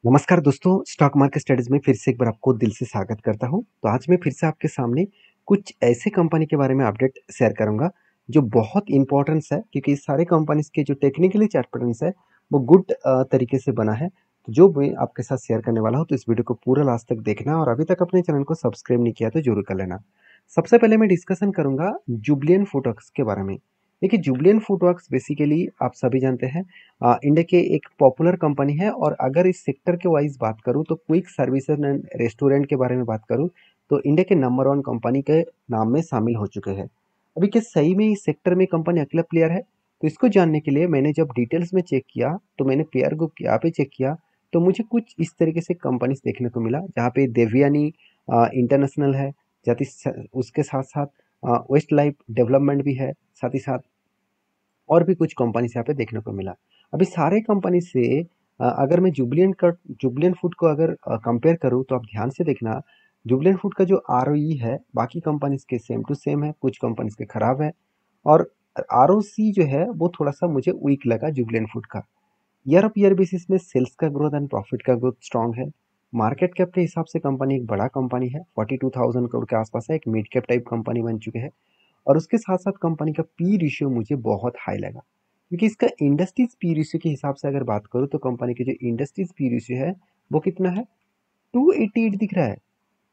नमस्कार दोस्तों, stock market studies में फिर से एक बार आपको दिल से स्वागत करता हूँ। तो आज मैं फिर से आपके सामने कुछ ऐसे कंपनी के बारे में अपडेट शेयर करूँगा, जो बहुत इम्पोर्टेंस है क्योंकि सारे कंपनीज़ के जो टेक्निकली चार्ट पैटर्न्स है, वो गुड तरीके से बना है। तो जो मैं आपके साथ शेयर करने वाला हूँ, तो इस वीडियो को पूरा लास्ट तक देखना और अभी तक अपने चैनल को सब्सक्राइब नहीं किया तो ज़रूर कर लेना। सबसे पहले मैं डिस्कशन करूँगा जुबिलिएंट फूडवर्क्स के बारे में। देखिए, जुबिलिएंट फूडवर्क्स बेसिकली आप सभी जानते हैं इंडिया के एक पॉपुलर कंपनी है और अगर इस सेक्टर के वाइज बात करूं तो क्विक सर्विसेज एंड रेस्टोरेंट के बारे में बात करूं तो इंडिया के नंबर वन कंपनी के नाम में शामिल हो चुके हैं। अभी क्या सही में इस सेक्टर में कंपनी अकेला प्लेयर है? तो इसको जानने के लिए मैंने जब डिटेल्स में चेक किया तो मैंने पेयर ग्रुप यहाँ पे चेक किया, तो मुझे कुछ इस तरीके से कंपनीज देखने को मिला जहाँ पे देवयानी इंटरनेशनल है, जाति उसके साथ साथ वेस्ट लाइफ डेवलपमेंट भी है, साथ ही साथ और भी कुछ कंपनीज यहाँ पे देखने को मिला। अभी सारे कंपनी से अगर मैं जुबिलिएंट फूड को अगर कंपेयर करूँ तो आप ध्यान से देखना, जुबिलिएंट फूड का जो आरओई है बाकी कंपनीज के सेम टू सेम है, कुछ कंपनीज के खराब है और आरओसी जो है वो थोड़ा सा मुझे वीक लगा जुबिलिएंट फूड का। ईयर ऑफ ईयर बेसिस में सेल्स का ग्रोथ एंड प्रॉफिट का ग्रोथ स्ट्रांग है। मार्केट कैप के हिसाब से कंपनी एक बड़ा कंपनी है, 42,000 करोड़ के आसपास है, एक मिड कैप टाइप कंपनी बन चुके हैं। और उसके साथ-साथ कंपनी का पी रेशियो मुझे बहुत हाई लगा, क्योंकि इसका इंडस्ट्रीज़ पी रेशियो के हिसाब से अगर बात करूँ तो कंपनी की जो इंडस्ट्रीज़ पी रेशियो है, वो कितना है? 288 दिख रहा है।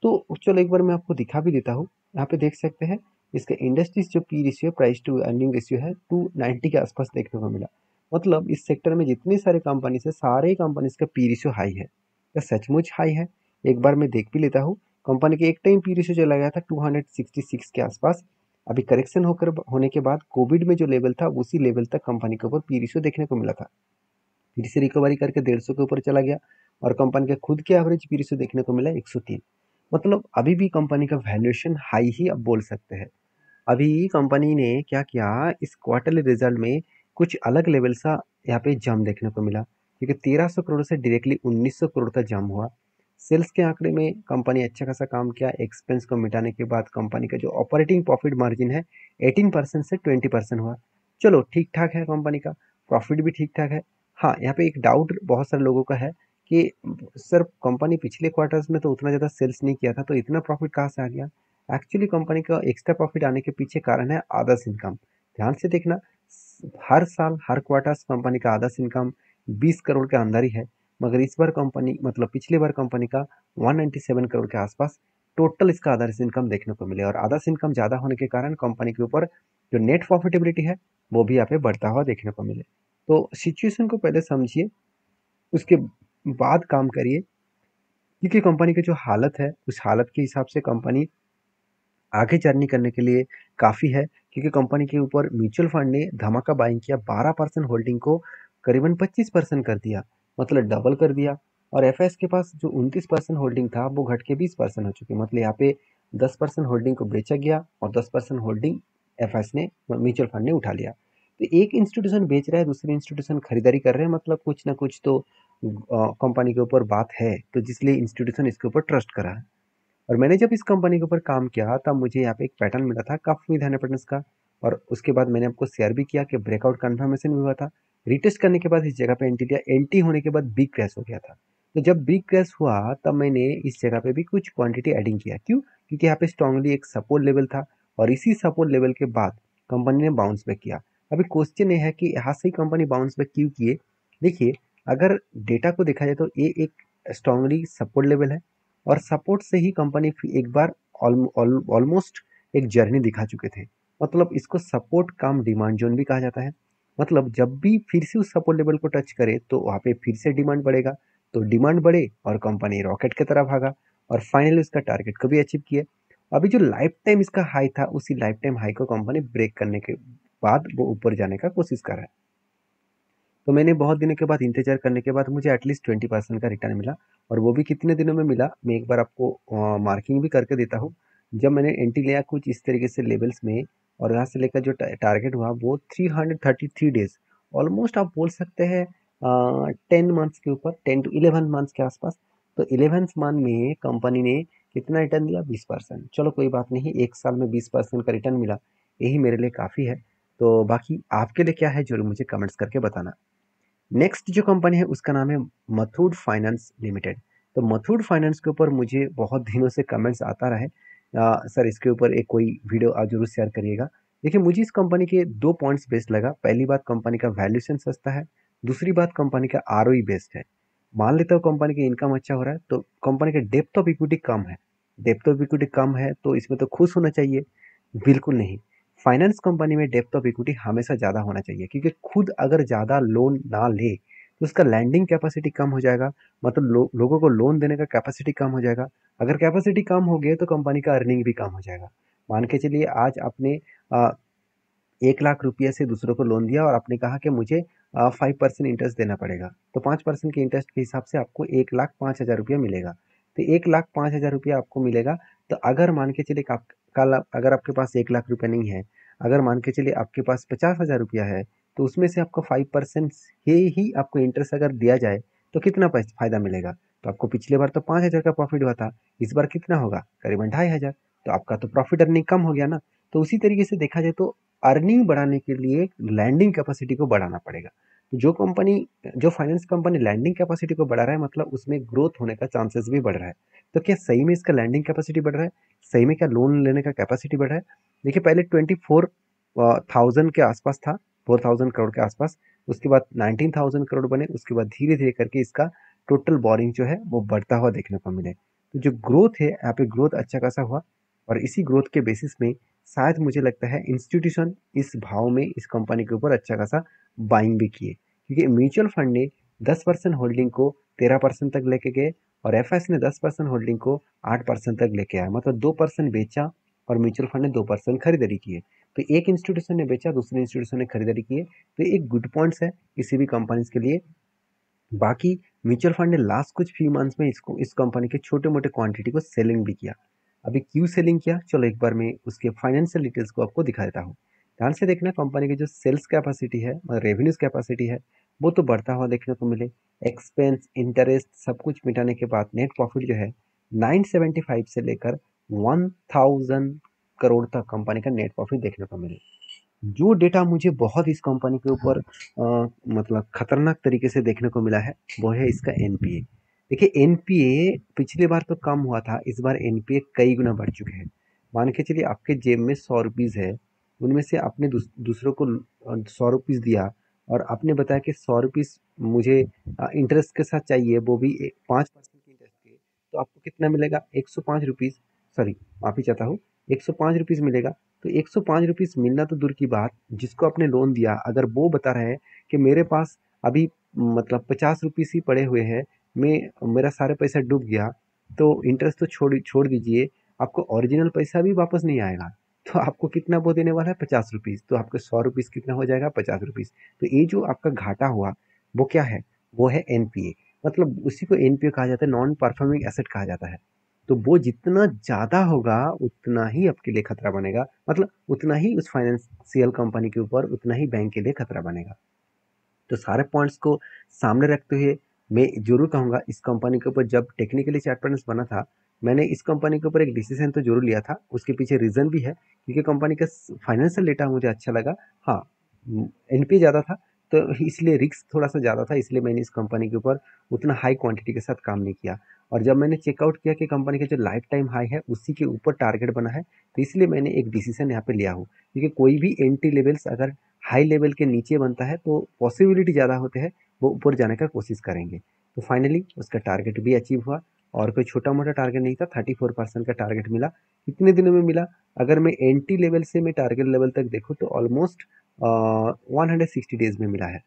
तो चलो एक बार मैं आपको दिखा भी देता हूँ। यहाँ पे देख सकते हैं, इसका इंडस्ट्रीज़ जो P ratio price to earning ratio है 290 के आसपास देखने को मिला। मतलब इस सेक्टर में जितने सारे कंपनीज़ है, सारे कंपनीज़ का पी रेशियो हाई है। क्या सचमुच हाई है? एक बार मैं देख भी लेता हूँ। कंपनी के एक टाइम पी रेशियो चला गया था 266 के आसपास। अभी करेक्शन होने के बाद कोविड में जो लेवल था उसी लेवल तक कंपनी के ऊपर पी रेशियो देखने को मिला था। फिर से रिकवरी करके 150 के ऊपर चला गया और कंपनी के खुद के एवरेज पी रेशियो देखने को मिला 103। मतलब अभी भी कंपनी का वैल्यूएशन हाई ही अब बोल सकते हैं। अभी कंपनी ने क्या किया, इस क्वार्टरली रिजल्ट में कुछ अलग लेवल सा यहाँ पे जंप देखने को मिला, क्योंकि 1300 करोड़ से डायरेक्टली 1900 करोड़ का जंप हुआ। सेल्स के आंकड़े में कंपनी अच्छा खासा काम किया। एक्सपेंस को मिटाने के बाद कंपनी का जो ऑपरेटिंग प्रॉफिट मार्जिन है 18% से 20% हुआ। चलो ठीक ठाक है, कंपनी का प्रॉफिट भी ठीक ठाक है। हाँ, यहाँ पे एक डाउट बहुत सारे लोगों का है कि सर कंपनी पिछले क्वार्टर्स में तो उतना ज़्यादा सेल्स नहीं किया था, तो इतना प्रॉफिट कहाँ से आ गया? एक्चुअली कंपनी का एक्स्ट्रा प्रॉफिट आने के पीछे कारण है अदर्स इनकम। ध्यान से देखना, हर साल हर क्वार्टर्स कंपनी का अदर्स इनकम 20 करोड़ के अंदर ही है, मगर इस बार कंपनी मतलब पिछले बार कंपनी का 197 करोड़ के आसपास टोटल इसका अदर्स इनकम देखने को मिले और अदर्स इनकम ज़्यादा होने के कारण कंपनी के ऊपर जो नेट प्रॉफिटेबिलिटी है वो भी यहाँ पे बढ़ता हुआ देखने को मिले। तो सिचुएशन को पहले समझिए, उसके बाद काम करिए, क्योंकि कंपनी की जो हालत है उस हालत के हिसाब से कंपनी आगे जर्नी करने के लिए काफ़ी है, क्योंकि कंपनी के ऊपर म्यूचुअल फंड ने धमाका बाइंग किया, 12% होल्डिंग को करीबन 25% कर दिया, मतलब डबल कर दिया। और एफएस के पास जो 29% होल्डिंग था वो घट के 20% हो चुकी, मतलब यहाँ पे 10% होल्डिंग को बेचा गया और 10% होल्डिंग एफएस ने म्यूचुअल फंड ने उठा लिया। तो एक इंस्टीट्यूशन बेच रहा है, दूसरे इंस्टीट्यूशन खरीदारी कर रहे हैं, मतलब कुछ ना कुछ तो कंपनी के ऊपर बात है, तो जिसलिए इंस्टीट्यूशन इसके ऊपर ट्रस्ट करा है। और मैंने जब इस कंपनी के ऊपर काम किया तब मुझे यहाँ पे एक पैटर्न मिला था काफ़ी विद पैटर्न्स का, और उसके बाद मैंने आपको शेयर भी किया कि ब्रेकआउट कन्फर्मेशन भी हुआ था। रिटेस्ट करने के बाद इस जगह पे एंट्री लिया, एंट्री होने के बाद बिग क्रैश हो गया था। तो जब बिग क्रैश हुआ तब मैंने इस जगह पे भी कुछ क्वांटिटी एडिंग किया। क्यों? क्योंकि यहाँ पे स्ट्रांगली एक सपोर्ट लेवल था और इसी सपोर्ट लेवल के बाद कंपनी ने बाउंस बैक किया। अभी क्वेश्चन ये है कि यहाँ से ही कंपनी बाउंस बैक क्यों किए? देखिए, अगर डेटा को देखा जाए तो ये एक स्ट्रांगली सपोर्ट लेवल है और सपोर्ट से ही कंपनी एक बार ऑलमोस्ट एक जर्नी दिखा चुके थे। मतलब इसको सपोर्ट कम डिमांड जोन भी कहा जाता है। मतलब जब भी फिर से उस सपोर्ट लेवल को टच करे तो वहाँ पे फिर से डिमांड बढ़ेगा, तो डिमांड बढ़े और कंपनी रॉकेट की तरह भागा और फाइनली उसका टारगेट को भी अचीव किया। अभी जो लाइफ टाइम इसका हाई था उसी लाइफ टाइम हाई को कंपनी ब्रेक करने के बाद वो ऊपर जाने का कोशिश कर रहा है। तो मैंने बहुत दिनों के बाद इंतजार करने के बाद मुझे एटलीस्ट 20% का रिटर्न मिला, और वो भी कितने दिनों में मिला मैं एक बार आपको मार्किंग भी करके देता हूँ। जब मैंने एंट्री लिया कुछ इस तरीके से लेवल्स में, और यहाँ से लेकर जो टारगेट हुआ वो 333 डेज, ऑलमोस्ट आप बोल सकते हैं 10 मंथ्स के ऊपर, 10 to 11 मंथ्स के आसपास। तो 11th मंथ में कंपनी ने कितना रिटर्न दिया? 20%। चलो कोई बात नहीं, एक साल में 20% का रिटर्न मिला, यही मेरे लिए काफ़ी है। तो बाकी आपके लिए क्या है जरूर मुझे कमेंट्स करके बताना। नेक्स्ट जो कंपनी है उसका नाम है मथुट फाइनेंस लिमिटेड। तो मथुट फाइनेंस के ऊपर मुझे बहुत दिनों से कमेंट्स आता रहा है, सर इसके ऊपर एक कोई वीडियो आप जरूर शेयर करिएगा। देखिए मुझे इस कंपनी के दो पॉइंट्स बेस्ट लगा। पहली बात, कंपनी का वैल्यूएशन सस्ता है। दूसरी बात, कंपनी का आरओई बेस्ट है। मान लेता हूँ कंपनी की इनकम अच्छा हो रहा है, तो कंपनी का डेप्थ ऑफ इक्विटी कम है। डेप्थ ऑफ इक्विटी कम है तो इसमें तो खुश होना चाहिए? बिल्कुल नहीं। फाइनेंस कंपनी में डेप्थ ऑफ इक्विटी हमेशा ज़्यादा होना चाहिए, क्योंकि खुद अगर ज़्यादा लोन ना ले तो उसका लैंडिंग कैपेसिटी कम हो जाएगा। मतलब लोगों को लोन देने का कैपेसिटी कम हो जाएगा। अगर कैपेसिटी कम हो गई तो कंपनी का अर्निंग भी कम हो जाएगा। मान के चलिए आज आपने 1 लाख रुपये से दूसरों को लोन दिया और आपने कहा कि मुझे 5% इंटरेस्ट देना पड़ेगा, तो 5% के इंटरेस्ट के हिसाब से आपको 1,05,000 रुपया मिलेगा। तो 1,05,000 रुपया आपको मिलेगा। तो अगर मान के चलिए आप कल अगर आपके पास 1 लाख रुपया नहीं है, अगर मान के चलिए आपके पास 50,000 रुपया है, तो उसमें से आपको 5% ही आपको इंटरेस्ट अगर दिया जाए तो कितना पैसा फायदा मिलेगा? तो आपको पिछले बार तो 5,000 का प्रॉफिट हुआ था, इस बार कितना होगा? करीबन 2,500। तो आपका तो प्रॉफिट अर्निंग कम हो गया ना। तो उसी तरीके से देखा जाए तो अर्निंग बढ़ाने के लिए लैंडिंग कैपेसिटी को बढ़ाना पड़ेगा। तो जो फाइनेंस कंपनी लैंडिंग कैपेसिटी को बढ़ा रहा है, मतलब उसमें ग्रोथ होने का चांसेस भी बढ़ रहा है। तो क्या सही में इसका लैंडिंग कैपेसिटी बढ़ रहा है? सही में क्या लोन लेने का कैपेसिटी बढ़ रहा है? देखिए पहले 24,000 के आसपास था, 4,000 करोड़ के आसपास। उसके बाद 19,000 करोड़ बने। उसके बाद धीरे धीरे करके इसका टोटल बोरिंग जो है वो बढ़ता हुआ देखने को मिले। तो जो ग्रोथ है यहाँ पे, ग्रोथ अच्छा खासा हुआ। और इसी ग्रोथ के बेसिस में शायद मुझे लगता है इंस्टीट्यूशन इस भाव में इस कंपनी के ऊपर अच्छा खासा बाइंग भी किए, क्योंकि म्यूचुअल फंड ने 10% होल्डिंग को 13% तक लेके गए और एफएस ने 10% होल्डिंग को 8% तक लेके आया। मतलब 2% बेचा और म्यूचुअल फंड ने 2% खरीदारी की है। तो एक इंस्टीट्यूशन ने बेचा, दूसरे इंस्टीट्यूशन ने खरीदारी की है। तो एक गुड पॉइंट्स है किसी भी कंपनीज के लिए। बाकी म्यूचुअल फंड ने लास्ट कुछ फ्यू मंथ्स में इसको इस कंपनी के छोटे मोटे क्वांटिटी को सेलिंग भी किया। अभी क्यों सेलिंग किया, चलो एक बार मैं उसके फाइनेंशियल डिटेल्स को आपको दिखा देता हूँ। ध्यान से देखना, कंपनी की जो सेल्स कैपेसिटी है और रेवेन्यूज कैपेसिटी है वो तो बढ़ता हुआ देखने को मिले। एक्सपेंस इंटरेस्ट सब कुछ मिटाने के बाद नेट प्रॉफिट जो है 975 से लेकर 1,000 करोड़ तक कंपनी का नेट प्रॉफिट देखने को मिले। जो डेटा मुझे बहुत इस कंपनी के ऊपर मतलब खतरनाक तरीके से देखने को मिला है वो है इसका एनपीए। देखिए एनपीए पिछली बार तो कम हुआ था, इस बार एनपीए कई गुना बढ़ चुके हैं। मान के चलिए आपके जेब में 100 रुपीज़ है, उनमें से आपने दूसरों को 100 रुपीज़ दिया और आपने बताया कि 100 रुपीज़ मुझे इंटरेस्ट के साथ चाहिए, वो भी 5% की इंटरेस्ट के। तो आपको कितना मिलेगा? 105 रुपीज़, सॉरी माफ़ी चाहता हूँ, 105 रुपीज़ मिलेगा। तो 105 रुपीज़ मिलना तो दूर की बात, जिसको आपने लोन दिया अगर वो बता रहा है कि मेरे पास अभी मतलब 50 रुपीज़ ही पड़े हुए हैं, मेरा सारे पैसा डूब गया, तो इंटरेस्ट तो छोड़ छोड़ दीजिए, आपको ओरिजिनल पैसा भी वापस नहीं आएगा। तो आपको कितना वो देने वाला है? 50 रुपीज़। तो आपके 100 रुपीज़ कितना हो जाएगा? 50 रुपीज़। तो ये जो आपका घाटा हुआ वो क्या है? वो है एनपीए। मतलब उसी को एनपीए कहा जाता है, नॉन परफॉर्मिंग एसेट कहा जाता है। तो वो जितना ज़्यादा होगा उतना ही आपके लिए खतरा बनेगा, मतलब उतना ही उस फाइनेंशियल कंपनी के ऊपर, उतना ही बैंक के लिए खतरा बनेगा। तो सारे पॉइंट्स को सामने रखते हुए मैं जरूर कहूँगा, इस कंपनी के ऊपर जब टेक्निकली चार्ट पैटर्न्स बना था, मैंने इस कंपनी के ऊपर एक डिसीजन तो जरूर लिया था। उसके पीछे रीज़न भी है, क्योंकि कंपनी का फाइनेंशियल डेटा मुझे अच्छा लगा। हाँ, एनपी ज़्यादा था तो इसलिए रिस्क थोड़ा सा ज़्यादा था, इसलिए मैंने इस कंपनी के ऊपर उतना हाई क्वांटिटी के साथ काम नहीं किया। और जब मैंने चेकआउट किया कि कंपनी का जो लाइफ टाइम हाई है उसी के ऊपर टारगेट बना है, तो इसलिए मैंने एक डिसीजन यहाँ पे लिया हूँ। क्योंकि कोई भी एंट्री लेवल्स अगर हाई लेवल के नीचे बनता है तो पॉसिबिलिटी ज़्यादा होते हैं वो ऊपर जाने का कोशिश करेंगे। तो फाइनली उसका टारगेट भी अचीव हुआ और कोई छोटा मोटा टारगेट नहीं था, 34% का टारगेट मिला। कितने दिनों में मिला? अगर मैं एंट्री लेवल से मैं टारगेट लेवल तक देखूँ तो ऑलमोस्ट 160 डेज में मिला है।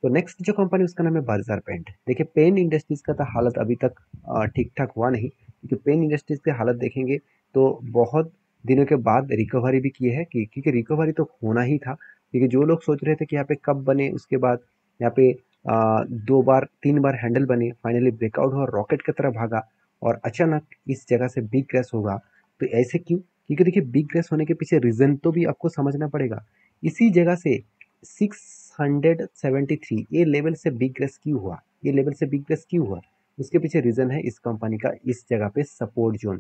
तो नेक्स्ट जो कंपनी उसका नाम है बर्जर पेंट। देखिए पेन इंडस्ट्रीज का तो हालत अभी तक ठीक ठाक हुआ नहीं, क्योंकि पेन इंडस्ट्रीज की हालत देखेंगे तो बहुत दिनों के बाद रिकवरी भी की है, क्योंकि रिकवरी तो होना ही था। क्योंकि जो लोग सोच रहे थे कि यहाँ पे कब बने, उसके बाद यहाँ पे 2 बार 3 बार हैंडल बने, फाइनली ब्रेकआउट हुआ, रॉकेट की तरह भागा और अचानक इस जगह से बिग क्रैश होगा। तो ऐसे क्यों? क्योंकि देखिए बिग क्रैश होने के पीछे रीजन तो भी आपको समझना पड़ेगा। इसी जगह से 673 ये लेवल से बिग क्रैश क्यों हुआ? ये लेवल से बिग क्रैश क्यों हुआ? उसके पीछे रीजन है इस कंपनी का इस जगह पे सपोर्ट जोन,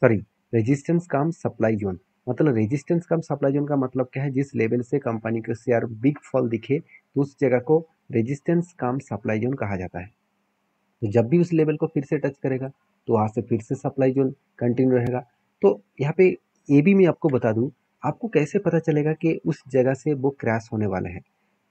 सॉरी रेजिस्टेंस कम सप्लाई जोन। मतलब रेजिस्टेंस कम सप्लाई जोन का मतलब क्या है, जिस लेवल से कंपनी के शेयर बिग फॉल दिखे तो उस जगह को रेजिस्टेंस कम सप्लाई जोन कहा जाता है। तो जब भी उस लेवल को फिर से टच करेगा तो वहाँ से फिर से सप्लाई जोन कंटिन्यू रहेगा। तो यहाँ पे ये भी मैं आपको बता दूं, आपको कैसे पता चलेगा कि उस जगह से वो क्रैश होने वाला है,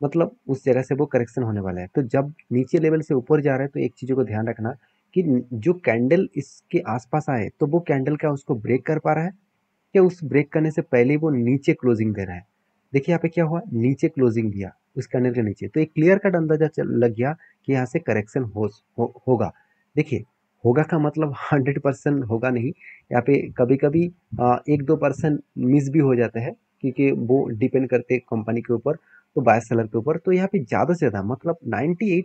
मतलब उस जगह से वो करेक्शन होने वाला है। तो जब नीचे लेवल से ऊपर जा रहा है तो एक चीज़ों को ध्यान रखना कि जो कैंडल इसके आसपास आए तो वो कैंडल क्या उसको ब्रेक कर पा रहा है, क्या उस ब्रेक करने से पहले वो नीचे क्लोजिंग दे रहा है। देखिए यहाँ पे क्या हुआ, नीचे क्लोजिंग दिया उस कैंडल के नीचे, तो एक क्लियर कट अंदाजा लग गया कि यहाँ से करेक्शन होगा। देखिए होगा का मतलब 100% होगा नहीं, यहाँ पे कभी कभी 1-2% मिस भी हो जाता है, क्योंकि वो डिपेंड करते हैं कंपनी के ऊपर, तो बाय सेलर के ऊपर। तो यहाँ पे ज़्यादा से ज़्यादा मतलब 98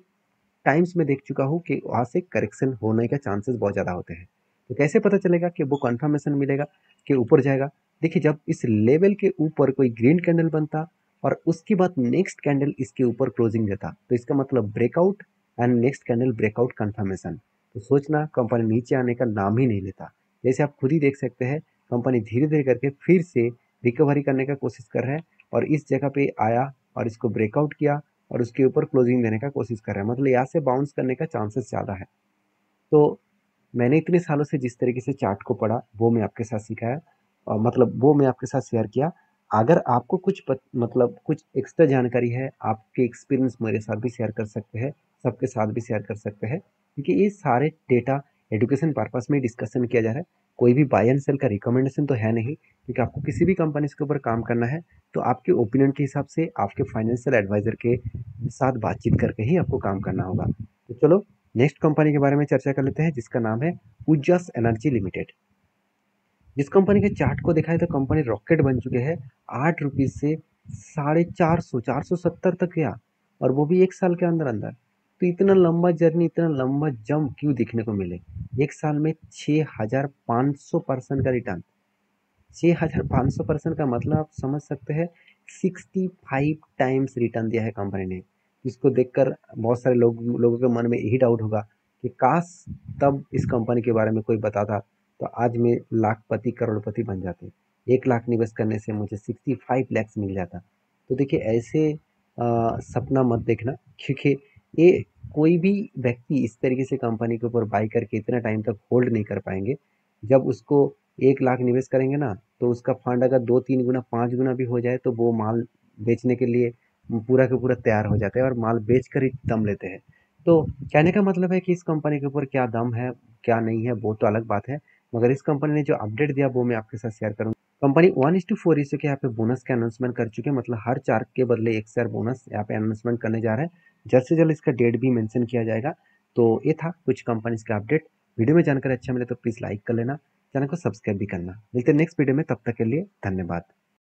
टाइम्स में देख चुका हूँ कि वहाँ से करेक्शन होने का चांसेस बहुत ज़्यादा होते हैं। तो कैसे पता चलेगा कि वो कन्फर्मेशन मिलेगा कि ऊपर जाएगा? देखिए जब इस लेवल के ऊपर कोई ग्रीन कैंडल बनता और उसके बाद नेक्स्ट कैंडल इसके ऊपर क्लोजिंग देता, तो इसका मतलब breakout and next candle breakout confirmation. तो सोचना कंपनी नीचे आने का नाम ही नहीं लेता। जैसे आप खुद ही देख सकते हैं, कंपनी धीरे धीरे करके फिर से रिकवरी करने का कोशिश कर रहा है और इस जगह पे आया और इसको ब्रेकआउट किया और उसके ऊपर क्लोजिंग देने का कोशिश कर रहा है, मतलब यहाँ से बाउंस करने का चांसेस ज़्यादा है। तो मैंने इतने सालों से जिस तरीके से चार्ट को पढ़ा वो मैं आपके साथ सिखाया, और मतलब वो मैं आपके साथ शेयर किया। अगर आपको मतलब कुछ एक्स्ट्रा जानकारी है, आपके एक्सपीरियंस मेरे साथ भी शेयर कर सकते हैं, सबके साथ भी शेयर कर सकते हैं, क्योंकि ये सारे डेटा एजुकेशन पर्पस में डिस्कशन किया जा रहा है। कोई भी बाय एंड सेल का रिकमेंडेशन तो है नहीं, क्योंकि आपको किसी भी कंपनी के ऊपर काम करना है तो आपके ओपिनियन के हिसाब से आपके फाइनेंशियल एडवाइजर के साथ बातचीत करके ही आपको काम करना होगा। तो चलो नेक्स्ट कंपनी के बारे में चर्चा कर लेते हैं, जिसका नाम है उजास एनर्जी लिमिटेड। जिस कंपनी के चार्ट को देखा है तो कंपनी रॉकेट बन चुके हैं, 8 रुपीज से 450 470 तक गया, और वो भी एक साल के अंदर अंदर। तो इतना लंबा जर्नी, इतना लंबा जंप क्यों दिखने को मिले? एक साल में 6500% का रिटर्न। 6500% का मतलब आप समझ सकते हैं 65 टाइम्स रिटर्न दिया है कंपनी ने। इसको देखकर बहुत सारे लोगों के मन में यही डाउट होगा कि काश तब इस कंपनी के बारे में कोई बताता तो आज मैं लाखपति करोड़पति बन जाते। 1 लाख निवेश करने से मुझे 65 लैक्स मिल जाता। तो देखिए ऐसे सपना मत देखना, क्योंकि ये कोई भी व्यक्ति इस तरीके से कंपनी के ऊपर बाई करके इतना टाइम तक होल्ड नहीं कर पाएंगे। जब उसको 1 लाख निवेश करेंगे ना, तो उसका फंड अगर 2-3 गुना 5 गुना भी हो जाए तो वो माल बेचने के लिए पूरा का पूरा तैयार हो जाते हैं और माल बेच कर ही दम लेते हैं। तो कहने का मतलब है कि इस कंपनी के ऊपर क्या दम है क्या नहीं है वो तो अलग बात है, मगर इस कंपनी ने जो अपडेट दिया वो मैं आपके साथ शेयर करूँगा। कंपनी 1:4 रेशियो के यहाँ पे बोनस का अनाउंसमेंट कर चुके हैं, मतलब हर 4 के बदले 1 शेयर बोनस यहाँ पे अनाउंसमेंट करने जा रहे हैं। जल्द से जल्द इसका डेट भी मेंशन किया जाएगा। तो ये था कुछ कंपनीज का अपडेट। वीडियो में जानकारी अच्छा मिले तो प्लीज़ लाइक कर लेना, चैनल को सब्सक्राइब भी करना। मिलते हैं नेक्स्ट वीडियो में, तब तक के लिए धन्यवाद।